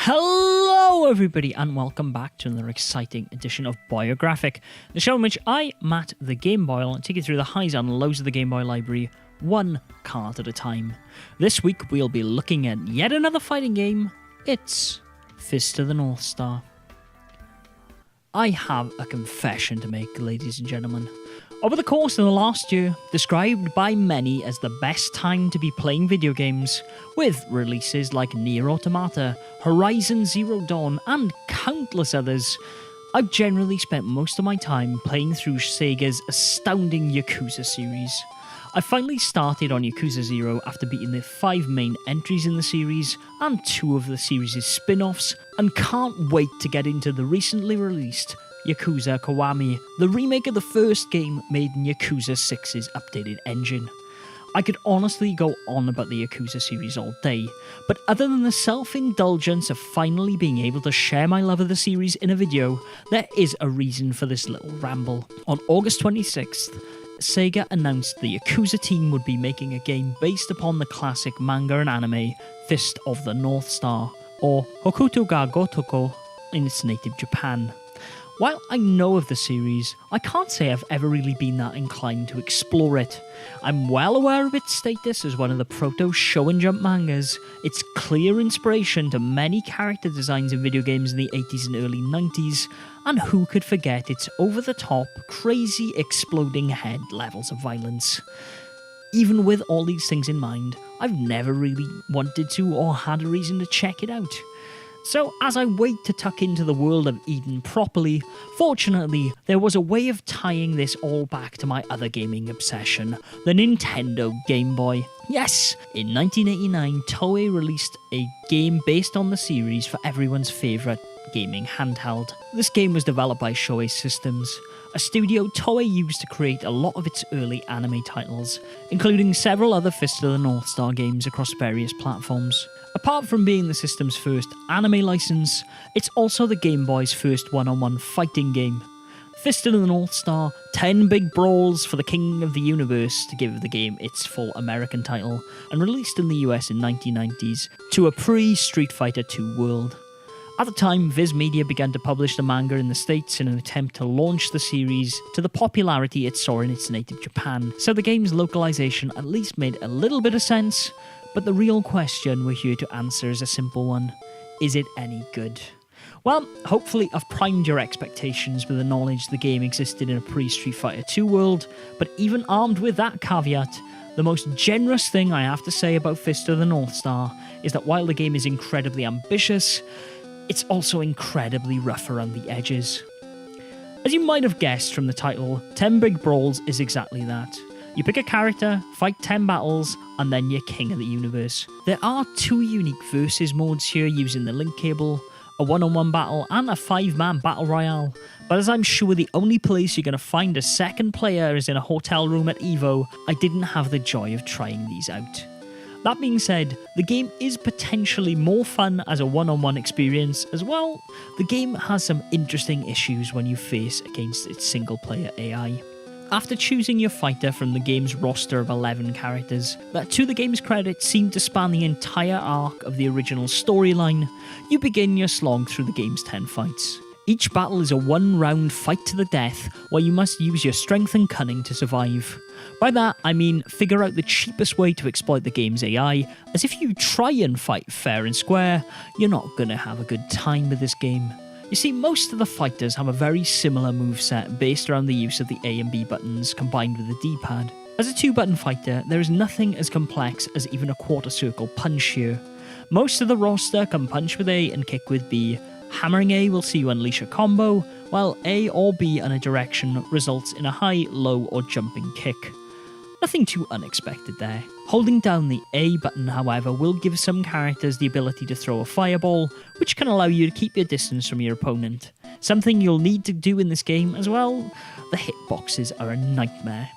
Hello everybody and welcome back to another exciting edition of Boyographic, the show in which I, Matt the Gameboy, will take you through the highs and lows of the Game Boy library, one card at a time. This week we'll be looking at yet another fighting game. It's Fist of the North Star. I have a confession to make, ladies and gentlemen. Over the course of the last year, described by many as the best time to be playing video games, with releases like Nier Automata, Horizon Zero Dawn, and countless others, I've generally spent most of my time playing through Sega's astounding Yakuza series. I finally started on Yakuza 0 after beating the 5 main entries in the series and 2 of the series' spin-offs, and can't wait to get into the recently released Yakuza Kiwami, the remake of the first game made in Yakuza 6's updated engine. I could honestly go on about the Yakuza series all day, but other than the self-indulgence of finally being able to share my love of the series in a video, there is a reason for this little ramble. On August 26th, Sega announced the Yakuza team would be making a game based upon the classic manga and anime Fist of the North Star, or Hokuto ga Gotoko in its native Japan. While I know of the series, I can't say I've ever really been that inclined to explore it. I'm well aware of its status as one of the proto-Shonen Jump mangas, its clear inspiration to many character designs in video games in the 80s and early 90s, and who could forget its over-the-top, crazy, exploding head levels of violence. Even with all these things in mind, I've never really wanted to or had a reason to check it out. So, as I wait to tuck into the world of Eden properly, fortunately, there was a way of tying this all back to my other gaming obsession, the Nintendo Game Boy. Yes, in 1989, Toei released a game based on the series for everyone's favourite gaming handheld. This game was developed by Shoei Systems, a studio Toei used to create a lot of its early anime titles, including several other Fist of the North Star games across various platforms. Apart from being the system's first anime license, it's also the Game Boy's first one-on-one fighting game. Fist of the North Star, 10 big brawls for the King of the Universe to give the game its full American title, and released in the US in 1990s to a pre-Street Fighter II world. At the time, Viz Media began to publish the manga in the States in an attempt to launch the series to the popularity it saw in its native Japan, so the game's localization at least made a little bit of sense. But the real question we're here to answer is a simple one. Is it any good? Well, hopefully I've primed your expectations with the knowledge the game existed in a pre-Street Fighter II world, but even armed with that caveat, the most generous thing I have to say about Fist of the North Star is that while the game is incredibly ambitious, it's also incredibly rough around the edges. As you might have guessed from the title, 10 Big Brawls is exactly that. You pick a character, fight 10 battles, and then you're king of the universe. There are 2 unique versus modes here using the link cable, a one-on-one battle and a 5-man battle royale, but as I'm sure the only place you're going to find a second player is in a hotel room at EVO, I didn't have the joy of trying these out. That being said, the game is potentially more fun as a one-on-one experience as well. The game has some interesting issues when you face against its single-player AI. After choosing your fighter from the game's roster of 11 characters, that to the game's credit seemed to span the entire arc of the original storyline, you begin your slog through the game's 10 fights. Each battle is a one-round fight to the death, where you must use your strength and cunning to survive. By that, I mean figure out the cheapest way to exploit the game's AI, as if you try and fight fair and square, you're not gonna have a good time with this game. You see, most of the fighters have a very similar moveset based around the use of the A and B buttons combined with the D-pad. As a 2-button fighter, there is nothing as complex as even a quarter circle punch here. Most of the roster can punch with A and kick with B. Hammering A will see you unleash a combo, while A or B in a direction results in a high, low or jumping kick. Nothing too unexpected there. Holding down the A button, however, will give some characters the ability to throw a fireball, which can allow you to keep your distance from your opponent. Something you'll need to do in this game as well, the hitboxes are a nightmare.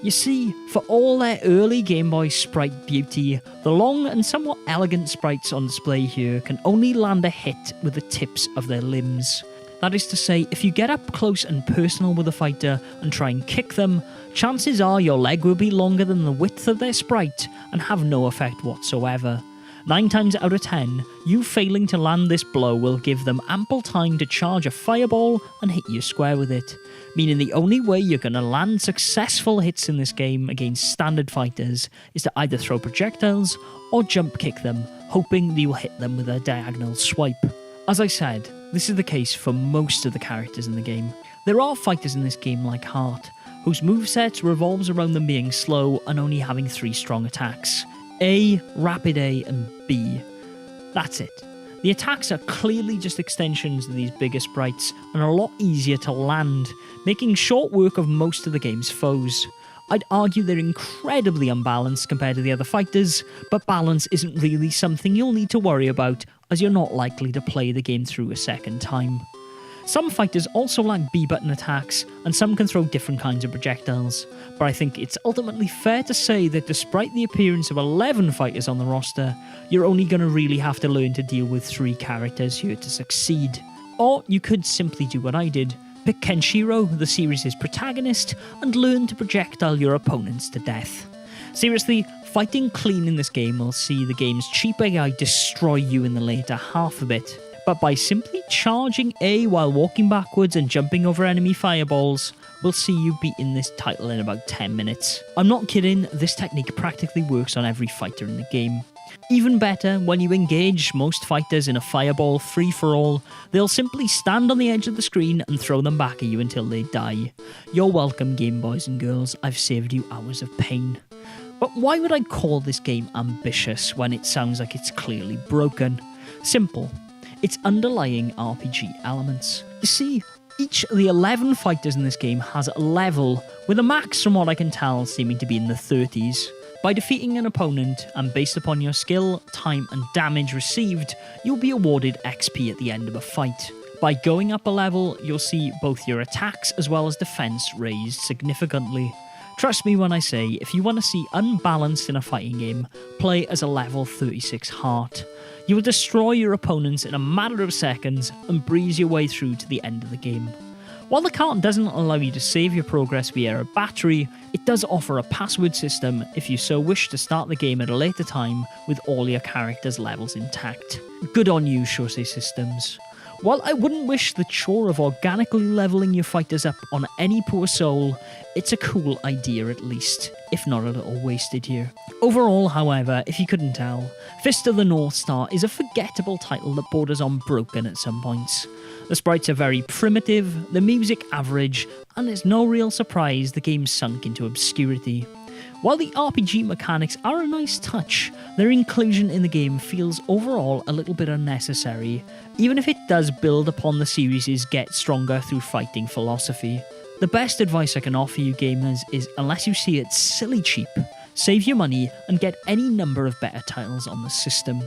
You see, for all their early Game Boy sprite beauty, the long and somewhat elegant sprites on display here can only land a hit with the tips of their limbs. That is to say, if you get up close and personal with a fighter and try and kick them, chances are your leg will be longer than the width of their sprite and have no effect whatsoever. 9 times out of 10, you failing to land this blow will give them ample time to charge a fireball and hit you square with it, meaning the only way you're going to land successful hits in this game against standard fighters is to either throw projectiles or jump kick them, hoping that you'll hit them with a diagonal swipe. As I said, this is the case for most of the characters in the game. There are fighters in this game like Heart, whose moveset revolves around them being slow and only having 3 strong attacks: A, Rapid A, and B. That's it. The attacks are clearly just extensions of these bigger sprites and are a lot easier to land, making short work of most of the game's foes. I'd argue they're incredibly unbalanced compared to the other fighters, but balance isn't really something you'll need to worry about, as you're not likely to play the game through a second time. Some fighters also lack B-button attacks, and some can throw different kinds of projectiles, but I think it's ultimately fair to say that despite the appearance of 11 fighters on the roster, you're only going to really have to learn to deal with 3 characters here to succeed. Or you could simply do what I did: pick Kenshiro, the series' protagonist, and learn to projectile your opponents to death. Seriously, fighting clean in this game will see the game's cheap AI destroy you in the later half of it. But by simply charging A while walking backwards and jumping over enemy fireballs, we'll see you beating this title in about 10 minutes. I'm not kidding, this technique practically works on every fighter in the game. Even better, when you engage most fighters in a fireball free-for-all, they'll simply stand on the edge of the screen and throw them back at you until they die. You're welcome, Game Boys and girls, I've saved you hours of pain. But why would I call this game ambitious when it sounds like it's clearly broken? Simple. Its underlying RPG elements. You see, each of the 11 fighters in this game has a level, with a max from what I can tell seeming to be in the 30s. By defeating an opponent, and based upon your skill, time and damage received, you'll be awarded XP at the end of a fight. By going up a level, you'll see both your attacks as well as defense raised significantly. Trust me when I say, if you want to see unbalanced in a fighting game, play as a level 36 Heart. You will destroy your opponents in a matter of seconds and breeze your way through to the end of the game. While the cart doesn't allow you to save your progress via a battery, it does offer a password system if you so wish to start the game at a later time with all your characters' levels intact. Good on you, Shosei Systems. While I wouldn't wish the chore of organically leveling your fighters up on any poor soul, it's a cool idea at least, if not a little wasted here. Overall, however, if you couldn't tell, Fist of the North Star is a forgettable title that borders on broken at some points. The sprites are very primitive, the music average, and it's no real surprise the game's sunk into obscurity. While the RPG mechanics are a nice touch, their inclusion in the game feels overall a little bit unnecessary, even if it does build upon the series' get stronger through fighting philosophy. The best advice I can offer you gamers is, unless you see it silly cheap, save your money and get any number of better titles on the system.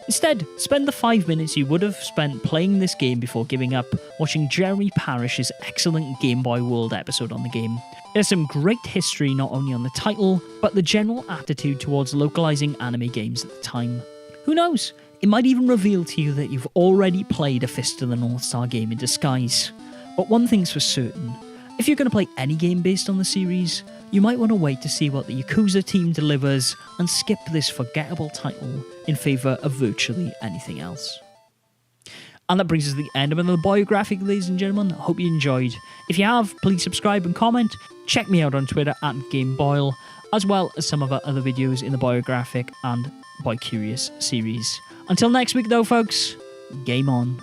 Instead, spend the 5 minutes you would have spent playing this game before giving up watching Jeremy Parish's excellent Game Boy World episode on the game. There's some great history not only on the title, but the general attitude towards localizing anime games at the time. Who knows, it might even reveal to you that you've already played a Fist of the North Star game in disguise. But one thing's for certain, if you're going to play any game based on the series, you might want to wait to see what the Yakuza team delivers and skip this forgettable title in favour of virtually anything else. And that brings us to the end of another Boyographic, ladies and gentlemen. I hope you enjoyed. If you have, please subscribe and comment. Check me out on Twitter at Gameboy, as well as some of our other videos in the Boyographic and Boy Curious series. Until next week though, folks, game on.